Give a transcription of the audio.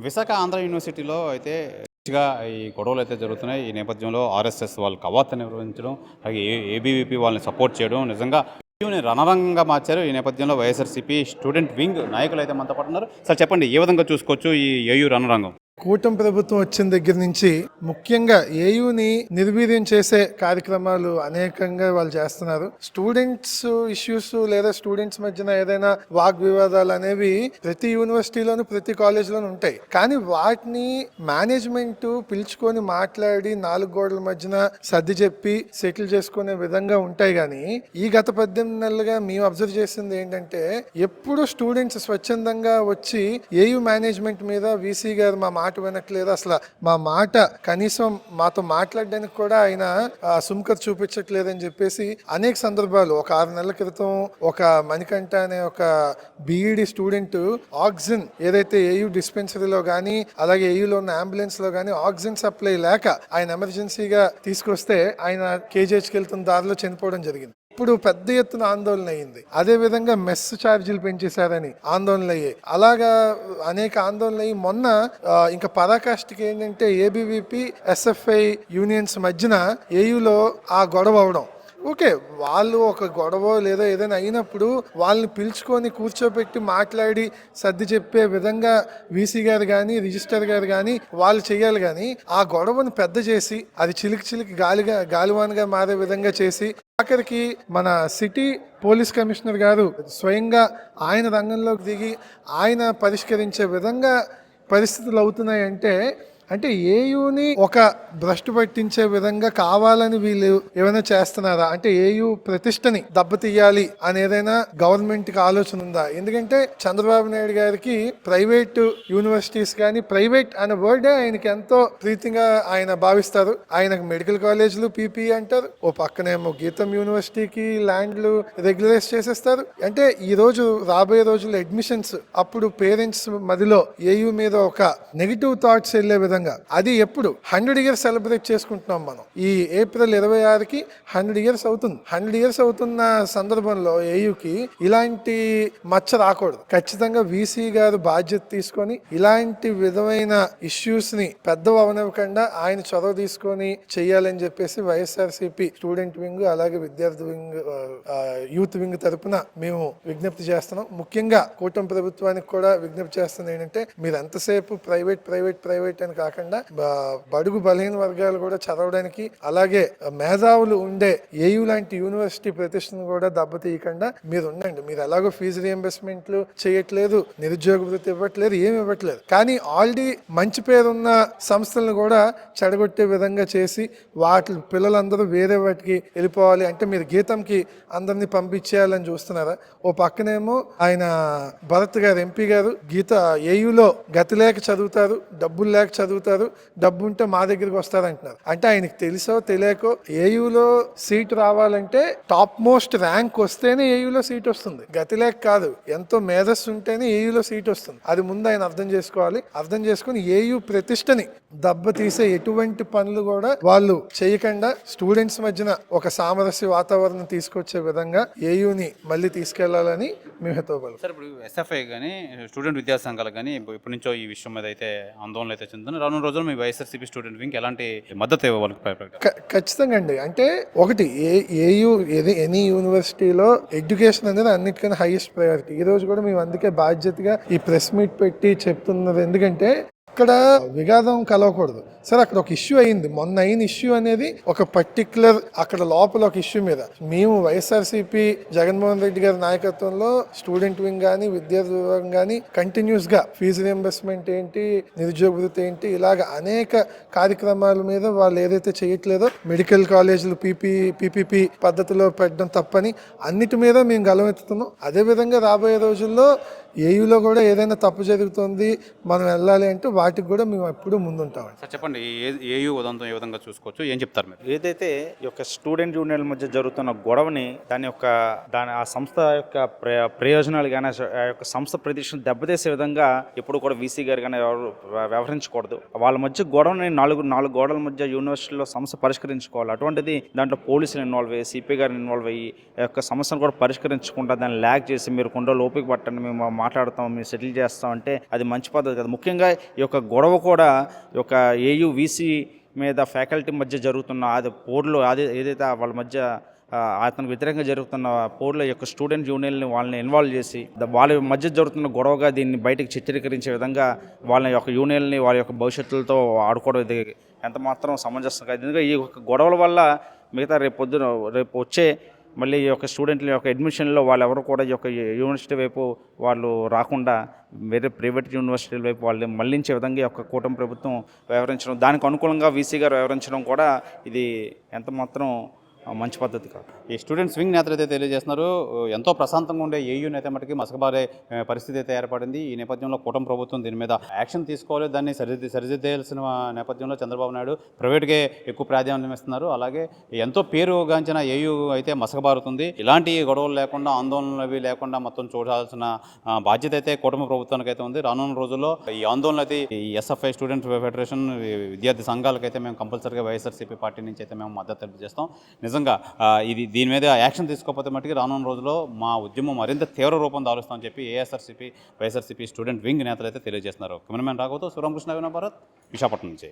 విశాఖ ఆంధ్ర యూనివర్సిటీలో అయితే మంచిగా ఈ గొడవలు అయితే జరుగుతున్నాయి. ఈ నేపథ్యంలో ఆర్ఎస్ఎస్ వాళ్ళు కవాతు నిర్వహించడం, అలాగే ఏబీవీపీ వాళ్ళని సపోర్ట్ చేయడం నిజంగా ని రణరంగంగా మార్చారు. ఈ నేపథ్యంలో వైఎస్ఆర్సీపీ స్టూడెంట్ వింగ్ నాయకులు అయితే మనతో పాటు ఉన్నారు. సార్ చెప్పండి, ఏ విధంగా చూసుకోవచ్చు ఈ ఏయూ రణరంగం? కూటమి ప్రభుత్వం వచ్చిన దగ్గర నుంచి ముఖ్యంగా ఏయుని నిర్వీర్యం చేసే కార్యక్రమాలు అనేకంగా వాళ్ళు చేస్తున్నారు. స్టూడెంట్స్ ఇష్యూస్ లేదా స్టూడెంట్స్ మధ్యన ఏదైనా వాగ్వివాదాలు అనేవి ప్రతి యూనివర్సిటీలోను ప్రతి కాలేజ్లోనూ ఉంటాయి. కానీ వాటిని మేనేజ్మెంట్ పిలుచుకొని మాట్లాడి 4 గోడల మధ్యన సర్ది చెప్పి సెటిల్ చేసుకునే విధంగా ఉంటాయి. కానీ ఈ గత 18 నెలలుగా మేము అబ్జర్వ్ చేసింది ఏంటంటే, ఎప్పుడు స్టూడెంట్స్ స్వచ్ఛందంగా వచ్చి ఏయూ మేనేజ్మెంట్ మీద వీసీ గారు మా మాట వినట్లేదు, అసలు మా మాట కనీసం మాతో మాట్లాడడానికి కూడా ఆయన సుముఖత చూపించట్లేదని చెప్పేసి అనేక సందర్భాలు. ఒక 6 నెలల క్రితం ఒక మణికంఠ అనే ఒక బీఈడి స్టూడెంట్ ఆక్సిజన్ ఏదైతే ఏయూ డిస్పెన్సరీలో కానీ అలాగే ఏయూలో ఉన్న అంబులెన్స్ లో కానీ ఆక్సిజన్ సప్లై లేక ఆయన ఎమర్జెన్సీగా తీసుకొస్తే ఆయన కేజీహెచ్కి వెళ్తున్న దారిలో చనిపోవడం జరిగింది. ఇప్పుడు పెద్ద ఎత్తున ఆందోళన అయ్యింది. అదే విధంగా మెస్ ఛార్జీలు పెంచేశారని ఆందోళనలు అయ్యాయి. అలాగా అనేక ఆందోళనలు అయ్యి మొన్న ఇంకా పరాకాష్ఠకి ఏంటంటే ఏబీవీపీ ఎస్ఎఫ్ఐ యూనియన్స్ మధ్యన ఏయూలో ఆ గొడవ అవడం. ఓకే, వాళ్ళు ఒక గొడవ లేదా ఏదైనా అయినప్పుడు వాళ్ళని పిలుచుకొని కూర్చోబెట్టి మాట్లాడి సర్ది చెప్పే విధంగా వీసీ గారు కానీ రిజిస్టర్ గారు కానీ వాళ్ళు చేయాలి. కానీ ఆ గొడవను పెద్ద చేసి అది చిలికి గాలివాన్గా మారే విధంగా చేసి ఆఖరికి మన సిటీ పోలీస్ కమిషనర్ గారు స్వయంగా ఆయన రంగంలోకి దిగి ఆయన పరిష్కరించే విధంగా పరిస్థితులు అవుతున్నాయంటే, అంటే ఏయూని ఒక భ్రష్టు పట్టించే విధంగా కావాలని వీళ్ళు ఏమైనా చేస్తున్నారా? అంటే ఏయూ ప్రతిష్టని దెబ్బతీయాలి అని ఏదైనా గవర్నమెంట్ కి ఆలోచన ఉందా? ఎందుకంటే చంద్రబాబు నాయుడు గారికి ప్రైవేట్ యూనివర్సిటీస్ కానీ, ప్రైవేట్ అనే వర్డే ఆయనకి ఎంతో ప్రీతిగా ఆయన భావిస్తారు. ఆయనకు మెడికల్ కాలేజీలు పీపీ అంటారు, ఓ పక్కనేమో గీతం యూనివర్సిటీకి ల్యాండ్లు రెగ్యులైజ్ చేసేస్తారు. అంటే ఈ రోజు రాబోయే రోజుల్లో అడ్మిషన్స్ అప్పుడు పేరెంట్స్ మదిలో ఏయూ మీద ఒక నెగిటివ్ థాట్స్ వెళ్లే విధంగా, అది ఎప్పుడు 100 ఇయర్స్ సెలబ్రేట్ చేసుకుంటున్నాం మనం. ఈ ఏప్రిల్ 26కి 100 ఇయర్స్ అవుతుంది. 100 ఇయర్స్ అవుతున్న సందర్భంలో ఏయూకి ఇలాంటి మచ్చ రాకూడదు. ఖచ్చితంగా వీసీ గారు బాధ్యత తీసుకొని ఇలాంటి విధమైన ఇష్యూస్ ని పెద్దవి అవనివ్వకుండా ఆయన చొరవ తీసుకొని చెయ్యాలని చెప్పేసి వైఎస్ఆర్సీపీ స్టూడెంట్ వింగ్ అలాగే విద్యార్థి వింగ్ యూత్ వింగ్ తరపున మేము విజ్ఞప్తి చేస్తున్నాం. ముఖ్యంగా కూటమి ప్రభుత్వానికి కూడా విజ్ఞప్తి చేస్తుంది ఏంటంటే, మీరు ఎంతసేపు ప్రైవేట్ అని కాకుండా బడుగు బలహీన వర్గాలు కూడా చదవడానికి అలాగే మేధావులు ఉండే ఏయూ లాంటి యూనివర్సిటీ ప్రతిష్టను కూడా దెబ్బతీయకుండా మీరు ఉండండి. మీరు ఎలాగో ఫీజు రియంబర్స్మెంట్లు చేయట్లేదు, నిరుద్యోగ వృత్తి ఇవ్వట్లేదు, ఏమి ఇవ్వట్లేదు. కానీ ఆల్రెడీ మంచి పేరున్న సంస్థలను కూడా చెడగొట్టే విధంగా చేసి వాటి పిల్లలందరూ వేరే వాటికి వెళ్ళిపోవాలి అంటే మీరు గీతంకి అందరినీ పంపించేయాలని చూస్తున్నారా? ఓ పక్కనేమో ఆయన భరత్ గారు ఎంపీ గారు గీత ఏయూలో గతి లేక చదువుతారు, డబ్బులు లేక చదువుతారు, డబ్బు ఉంటే మా దగ్గరికి వస్తారంటున్నారు. అంటే ఆయనకి తెలుసో తెలియకో ఏయూలో సీట్ రావాలంటే టాప్ మోస్ట్ ర్యాంక్ వస్తేనే ఏయూలో సీట్ వస్తుంది, గతి లేక కాదు. ఎంతో మేధస్సు ఉంటేనే ఏయూలో సీట్ వస్తుంది. అది ముందు ఆయన అర్థం చేసుకోవాలి. అర్థం చేసుకుని ఏయూ ప్రతిష్టని దెబ్బతీసే ఎటువంటి పనులు కూడా వాళ్ళు చేయకుండా స్టూడెంట్స్ మధ్యన ఒక సామరస్య వాతావరణం తీసుకొచ్చే విధంగా ఏయూని మళ్ళీ తీసుకెళ్లాలని మేము హితవుపలు. సార్, ఇప్పుడు ఎస్ఎఫ్ఐ కానీ స్టూడెంట్ విద్యా సంఘాలు కానీ ఇప్పటి నుంచో ఈ విషయం మీద అయితే ఆందోళన అయితే చెందుతుంది. రానున్న రోజుల్లో మీ వైఎస్ఆర్సీపీ స్టూడెంట్ వింగ్ ఎలాంటి మద్దతు ఇవ్వాలి? ఖచ్చితంగా అండి. అంటే ఒకటి ఏయూ ఎనీ యూనివర్సిటీలో ఎడ్యుకేషన్ అనేది అన్నిటికన్నా హైయెస్ట్ ప్రయారిటీ. ఈ రోజు కూడా మేము అందుకే బాధ్యతగా ఈ ప్రెస్ మీట్ పెట్టి చెప్తున్నది. ఎందుకంటే అక్కడ వివాదం కలవకూడదు. సరే, అక్కడ ఒక ఇష్యూ అయింది, మొన్న అయిన ఇష్యూ అనేది ఒక పర్టిక్యులర్ అక్కడ లోపల ఒక ఇష్యూ మీద మేము వైఎస్ఆర్సీపీ జగన్మోహన్ రెడ్డి గారి నాయకత్వంలో స్టూడెంట్ వింగ్ కానీ విద్యార్థి విభాగం కానీ కంటిన్యూస్ గా ఫీజు రియంబర్స్మెంట్ ఏంటి, నిరుద్యోగ వృత్తి ఏంటి, ఇలాగ అనేక కార్యక్రమాల మీద వాళ్ళు ఏదైతే చేయట్లేదో మెడికల్ కాలేజీలు పీపీపీ పద్ధతిలో పెట్టడం తప్పని అన్నిటి మీద మేము గలమెత్తుతున్నాం. అదేవిధంగా రాబోయే రోజుల్లో ఏయూలో కూడా ఏదైనా తప్పు జరుగుతుంది మనం వెళ్ళాలి అంటే వాటికి కూడా మేము ఎప్పుడూ ముందుంటామండి. సార్ చెప్పండి, ఏయూ ఉదంతం ఏ విధంగా చూసుకోవచ్చు, ఏం చెప్తారు మీరు? ఏదైతే ఈ యొక్క స్టూడెంట్ యూనియన్ల మధ్య జరుగుతున్న గొడవని ఆ సంస్థ యొక్క ప్రయోజనాలు కానీ ఆ యొక్క సంస్థ ప్రతిష్టను దెబ్బతీసే విధంగా ఎప్పుడు కూడా వీసీ గారు కానీ వ్యవహరించకూడదు. వాళ్ళ మధ్య గొడవని నాలుగు గోడల మధ్య యూనివర్సిటీలో సమస్య పరిష్కరించుకోవాలి. అటువంటిది దాంట్లో పోలీసులు ఇన్వాల్వ్ అయ్యి సిపి గారిని ఇన్వాల్వ్ అయ్యి ఆ యొక్క సమస్యను కూడా పరిష్కరించకుండా దాన్ని ల్యాగ్ చేసి మీరు కొన్ని రోజులు ఓపిక పట్టండి, మేము మాట్లాడతాం, మేము సెటిల్ చేస్తాం అంటే అది మంచి పద్ధతి కాదు. ముఖ్యంగా ఈ యొక్క గొడవ కూడా ఈ యొక్క ఏయూ వీసీ మీద ఫ్యాకల్టీ మధ్య జరుగుతున్న అది పోర్లో ఏదైతే వాళ్ళ మధ్య అతనికి వ్యతిరేకంగా జరుగుతున్న పోర్లో యొక్క స్టూడెంట్ యూనియన్ని వాళ్ళని ఇన్వాల్వ్ చేసి వాళ్ళ మధ్య జరుగుతున్న గొడవగా దీన్ని బయటకు చిత్రీకరించే విధంగా వాళ్ళ యొక్క యూనియన్ని వాళ్ళ యొక్క భవిష్యత్తులతో ఆడుకోవడం ఇది ఎంత మాత్రం సమంజసం కాదు. ఎందుకంటే ఈ యొక్క గొడవల వల్ల మిగతా రేపు వచ్చే మళ్ళీ ఈ యొక్క స్టూడెంట్ల యొక్క అడ్మిషన్లో వాళ్ళు ఎవరు కూడా ఈ యొక్క యూనివర్సిటీ వైపు వాళ్ళు రాకుండా వేరే ప్రైవేట్ యూనివర్సిటీల వైపు వాళ్ళు మళ్లించే విధంగా ఈ యొక్క కూటమి ప్రభుత్వం వ్యవహరించడం, దానికి అనుకూలంగా వీసీ గారు వ్యవహరించడం కూడా ఇది ఎంత మాత్రం మంచి పద్ధతి కాదు. ఈ స్టూడెంట్స్ వింగ్ నేతలు అయితే తెలియజేస్తున్నారు, ఎంతో ప్రశాంతంగా ఉండే ఏయూని అయితే మటుకి మసకబారే పరిస్థితి అయితే ఏర్పడింది. ఈ నేపథ్యంలో కూటమి ప్రభుత్వం దీని మీద యాక్షన్ తీసుకోవాలి, దాన్ని సరిదిద్దాల్సిన నేపథ్యంలో చంద్రబాబు నాయుడు ప్రైవేట్గా ఎక్కువ ప్రాధాన్యం ఇస్తున్నారు. అలాగే ఎంతో పేరుగాంచిన ఏయూ అయితే మసకబారుతుంది. ఇలాంటి గొడవలు లేకుండా, ఆందోళనలు అవి లేకుండా మొత్తం చూడాల్సిన బాధ్యత అయితే కూటమి ప్రభుత్వానికి అయితే ఉంది. రానున్న రోజుల్లో ఈ ఆందోళన అయితే ఈ ఎస్ఎఫ్ఐ స్టూడెంట్ ఫెడరేషన్ విద్యార్థి సంఘాలకైతే మేము కంపల్సరీగా వైఎస్ఆర్సీపీ పార్టీ నుంచి అయితే మేము మద్దతు తెలియజేస్తాం. నిజంగా దీని మీద యాక్షన్ తీసుకోకపోతే మట్టుకు రానున్న రోజుల్లో మా ఉద్యమం మరింత తీవ్ర రూపం దాలుస్తామని చెప్పి వైఎస్ఆర్సీపీ స్టూడెంట్ వింగ్ నేతలు అయితే తెలియజేస్తున్నారు. కెమెరామెన్ రాఘవతో శివరామకృష్ణ, భారత్, విశాఖపట్నం నుంచి.